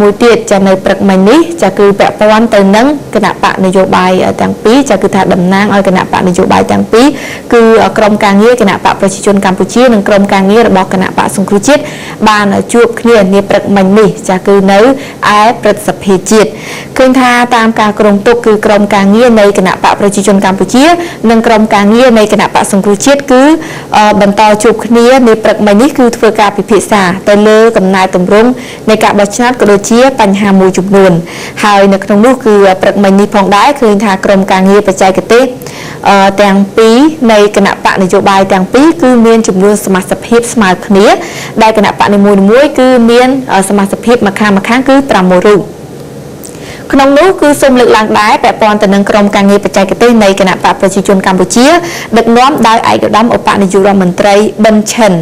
មួយទៀតចានៅព្រឹកមិញនេះចាគឺពាក់ព័ន្ធទៅនឹងគណៈបកនយោបាយទាំងពីរចាគឺថាតំណាងឲ្យគណៈបកនយោបាយទាំងពីរគឺក្រុមការងារគណៈបកប្រជាជនកម្ពុជានិងក្រុមការងាររបស់គណៈបកសង្គ្រោះជាតិបានជួបគ្នានាព្រឹកមិញនេះចាគឺនៅឯព្រឹទ្ធសភាជាតិឃើញថាតាមការគ្រោងទុកគឺក្រុមការងារនៃគណៈបកប្រជាជនកម្ពុជានិងក្រុមការងារនៃគណៈបកសង្គ្រោះជាតិគឺបន្តជួបគ្នានាព្រឹកមិញនេះគឺធ្វើការពិភាក្សាទៅលើកំណែទម្រង់នៃការបោះឆ្នោតក៏ដូចជាបញ្ហាមួយចំនួនហើយនៅក្នុងនោះគឺព្រឹកមិញនេះផងដែរឃើញថាក្រុមការងារបច្ចេកទេសទាំងពីរនៃគណៈបកនយោបាយទាំងពីរគឺមានចំនួនសមាជិកភាពស្មើគ្នាដែលគណៈបកនីមួយៗគឺមានសមាជិកភាពម្ខាងគឺ6រូបក្នុងនោះគឺសូមលើកឡើងដែរពាក់ព័ន្ធទៅនឹងក្រុមការងារបច្ចេកទេសនៃគណៈបកប្រជាជនកម្ពុជាដឹកនាំដោយឯកឧត្តមឧបនាយករដ្ឋមន្ត្រីប៊ិនឆិន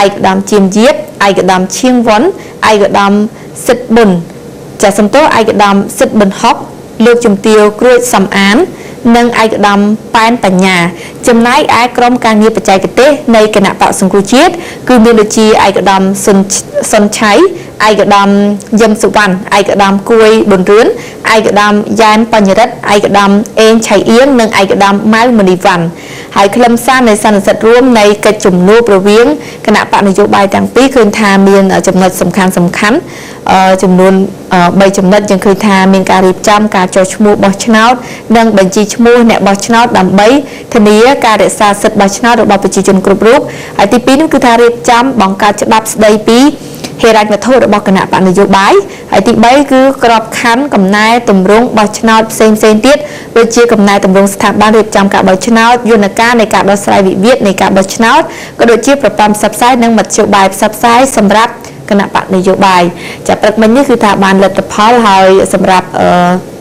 ឯកឧត្តមជៀមយាតឯកឧត្តមឈៀងវ៉ុនឯកឧត្តមសិទ្ធប៊ុនចាសំទោសឯកឧត្តមសិទ្ធប៊ុនហុកលោកជំទាវគ្រួចសំអាននិងឯកឧត្តមប៉ែនបញ្ញាចំណែកឯក្រុមការងារបច្ចេកទេសនៃគណៈបកសង្គ្រោះជាតិគឺមានដូចជាឯកឧត្តមសុនឆៃឯកឧត្តមយឹមសុវណ្ណឯកឧត្តមគួយប៊ុនរឿនឯកឧត្តមយ៉ែនបញ្ញរិទ្ធឯកឧត្តមអេងឆៃអៀងនិងឯកឧត្តមម៉ៅមនីវ៉ាន់ហើយខ្លឹមសារនៃសន្និសីទរួមនៃកិច្ចជំនួបរវាងគណៈបកនយោបាយទាំងពីរឃើញថាមានចំណុចសំខាន់ចំនួន3ចំណុចយើងឃើញថាមានការរៀបចំការចុះឈ្មោះបោះឆ្នោតនិងបញ្ជីឈ្មោះអ្នកបោះឆ្នោតដើម្បីធានាការរក្សាសិទ្ធិបោះឆ្នោតរបស់ប្រជាជនគ្រប់រូបហើយទី2នោះគឺថារៀបចំបង្កើតច្បាប់ស្តីពីហេរញ្ញវត្ថុរបស់គណៈបកនយោបាយហើយទី3គឺក្របខ័ណ្ឌកំណែទម្រង់បោះឆ្នោតផ្សេងទៀតដូចជាកំណែទម្រង់ស្ថាប័នរៀបចំការបោះឆ្នោតយន្តការនៃការដោះស្រាយវិវាទនៃការបោះឆ្នោតក៏ដូចជាប្រព័ន្ធផ្សព្វផ្សាយនិងមធ្យោបាយផ្សព្វផ្សាយសម្រាប់គណៈបកនយោបាយចាព្រឹកមិញនេះគឺថាបានលទ្ធផលហើយសម្រាប់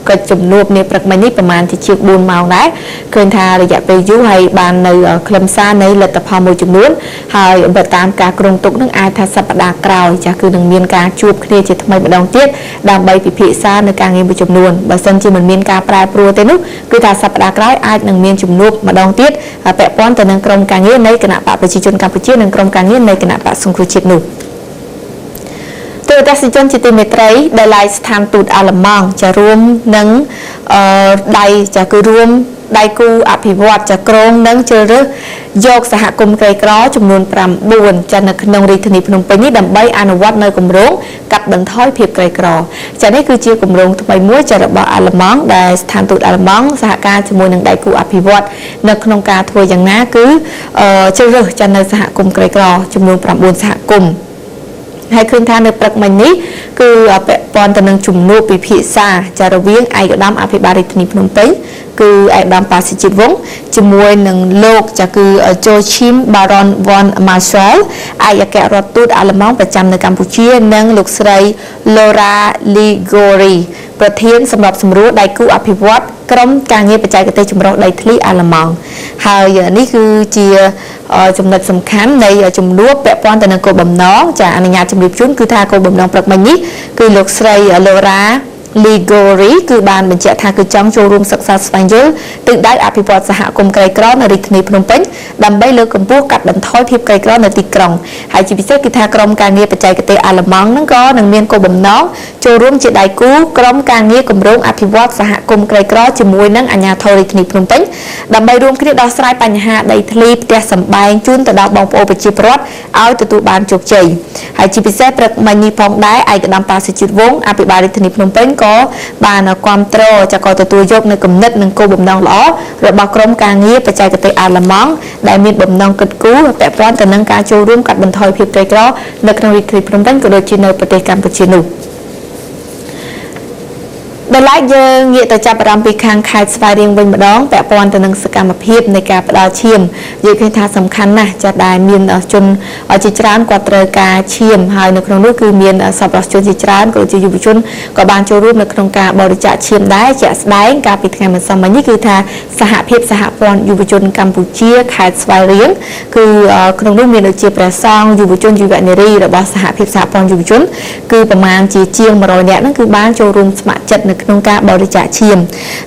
កិច្ចជំនួបនាព្រឹកមិញនេះប្រហែលជា4ម៉ោងដែរឃើញថារយៈពេលយូរហើយបាននៅខ្លឹមសារនៃលទ្ធផលមួយចំនួនហើយបើតាមការគ្រោងទុកនឹងអាចថាសប្តាហ៍ក្រោយចាគឺនឹងមានការជួបគ្នាជាថ្មីម្ដងទៀតដើម្បីពិភាក្សានៅការងារមួយចំនួនបើសិនជាមិនមានការប្រែប្រួលទេនោះគឺថាសប្តាហ៍ក្រោយអាចនឹងមានជំនួបម្ដងទៀតពាក់ព័ន្ធទៅនឹងក្រុមការងារនៃគណៈបកប្រជាជនកម្ពុជានិងក្រុមការងារនៃគណៈបកសង្គ្រោះជាតិនោះទស្សនិកជនជាទីមេត្រីដែលឡាយស្ថានទូតអាល្លឺម៉ង់ចារួមនឹងរួមដៃគូអភិវឌ្ឍចាក្រងនឹងជ្រើសរើសយកសហគមន៍ក្រីក្រចំនួន9ចានៅក្នុងរាជធានីភ្នំពេញនេះដើម្បីអនុវត្តនៅគម្រោងកាត់បន្ថយភាពក្រីក្រចានេះគឺជាគម្រោងថ្មីមួយចារបស់អាល្លឺម៉ង់ដែលស្ថានទូតអាល្លឺម៉ង់សហការជាមួយនឹងដៃគូអភិវឌ្ឍនៅក្នុងការធ្វើយ៉ាងណាគឺជ្រើសរើសចានៅសហគមន៍ក្រីក្រចំនួន9សហគមន៍ហើយឃើញថានៅព្រឹកមិញនេះគឺពាក់ព័ន្ធទៅនឹងជំនួបពិភាក្សាចារវាងឯកឧត្តមអភិបាលរាជធានីភ្នំពេញគឺឯកឧត្តមប៉ាស៊ីជីតវង្សជាមួយនឹងលោកចាគឺโจឈីមបារ៉ុនវ៉ាន់ម៉ាសែលឯកអគ្គរដ្ឋទូតអាល្លឺម៉ង់ប្រចាំនៅកម្ពុជានិងលោកស្រី Laura Ligori ប្រធានសម្រាប់សម្រួលដៃគូអភិវឌ្ឍក្រុមការងារបច្ចេកទេសចម្រុះដីធ្លីអាល្លឺម៉ង់ហើយនេះគឺជាចំណុចសំខាន់នៃជំនួបពាក់ព័ន្ធទៅនឹងគោលបំណងចាអនុញ្ញាតជម្រាបជូនគឺថាគោលបំណងព្រឹកមិញនេះគឺលោកស្រី Laura Ligori គឺបានបញ្ជាក់ថាគឺចង់ចូលរួមសិក្សាស្វែងយល់ទិសដៅអភិវឌ្ឍសហគមន៍ក្រីក្រនៅរាជធានីភ្នំពេញដើម្បីលើកកម្ពស់កាត់បន្ថយភាពក្រីក្រនៅទីក្រុងហើយជាពិសេសគឺថាក្រុមការងារបច្ចេកទេសអាល្លឺម៉ង់ហ្នឹងក៏នឹងមានគោលបំណងចូលរួមជាដៃគូក្រុមការងារគម្រោងអភិវឌ្ឍសហគមន៍ក្រីក្រជាមួយនឹងអាជ្ញាធររាជធានីភ្នំពេញដើម្បីរួមគ្នាដោះស្រាយបញ្ហាដីធ្លីផ្ទះសម្បែងជូនទៅដល់បងប្អូនប្រជាពលរដ្ឋឲ្យទទួលបានជោគជ័យហើយជាពិសេសព្រឹកមិញនេះផងដែរឯកឧត្តមប៉ាស៊ីជីតវង្សអភិបាលរាជធានីភ្នំពេញក៏បានគាំទ្រចាក៏ទទួលយកនៅគំនិតនិងគោលបំណងល្អរបស់ក្រុមការងារបច្ចេកទេសអាល្លឺម៉ង់ដែលមានបំណងគិតគូរពាក់ព័ន្ធទៅនឹងការចូលរួមកាត់បន្ថយភាពក្រីក្រនៅក្នុងរាជធានីភ្នំពេញក៏ដូចជានៅប្រទេសកម្ពុជានោះដល់ឡែកយើងងាកទៅចាប់អារម្មណ៍ពីខាងខេត្តស្វាយរៀងវិញម្ដងពាក់ព័ន្ធទៅនឹងសកម្មភាពនៃការផ្ដល់ឈាមយើងឃើញថាសំខាន់ណាស់ចាដែលមានជនជាច្រើនគាត់ត្រូវការឈាមហើយនៅក្នុងនោះគឺមានសប្បុរសជនជាច្រើនក៏ជាយុវជនក៏បានចូលរួមនៅក្នុងការបរិច្ចាគឈាមដែរជាក់ស្ដែងកាលពីថ្ងៃម្សិលមិញនេះគឺថាសហភាពសហព័ន្ធយុវជនកម្ពុជាខេត្តស្វាយរៀងគឺក្នុងនោះមានដូចជាព្រះសង្ឃយុវជនយុវនារីរបស់សហភាពសហព័ន្ធយុវជនគឺប្រមាណជាជាង100នាក់ហ្នឹងគឺបានចូលរួមស្ម័គ្រចិត្តនៅ នៅក្នុងការបរិច្ចាគឈាម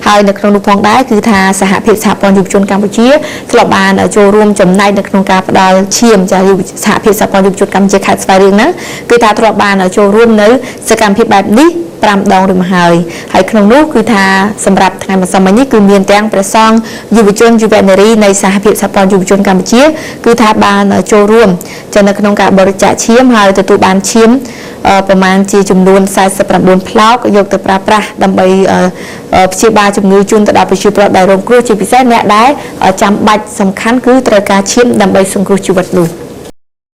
ហើយនៅក្នុងនោះផងដែរគឺថាសហភាពសហព័ន្ធយុវជនកម្ពុជាធ្លាប់បានចូលរួមចំណែកនៅក្នុងការផ្ដល់ឈាមចាសហភាពសហព័ន្ធយុវជនកម្ពុជាខេត្តស្វាយរៀងហ្នឹងគឺថាធ្លាប់បានចូលរួមនៅសកម្មភាពបែបនេះ5 ដងរួចមកហើយក្នុងនោះគឺថាសម្រាប់ថ្ងៃម្សិលមិញនេះគឺមានទាំងព្រះសង្ឃយុវជនយុវនារីនៃសហភាពសហព័ន្ធយុវជនកម្ពុជាគឺថាបានចូលរួមនៅក្នុងការបរិច្ចាគឈាមហើយទទួលបានឈាមប្រមាណជាចំនួន49ផ្លោកយកទៅប្រើប្រាស់ដើម្បីព្យាបាលជំងឺជូនទៅដល់ប្រជាពលរដ្ឋដែលរងគ្រោះជាពិសេសអ្នកដែលចាំបាច់សំខាន់គឺត្រូវការឈាមដើម្បីសង្គ្រោះជីវិតនោះ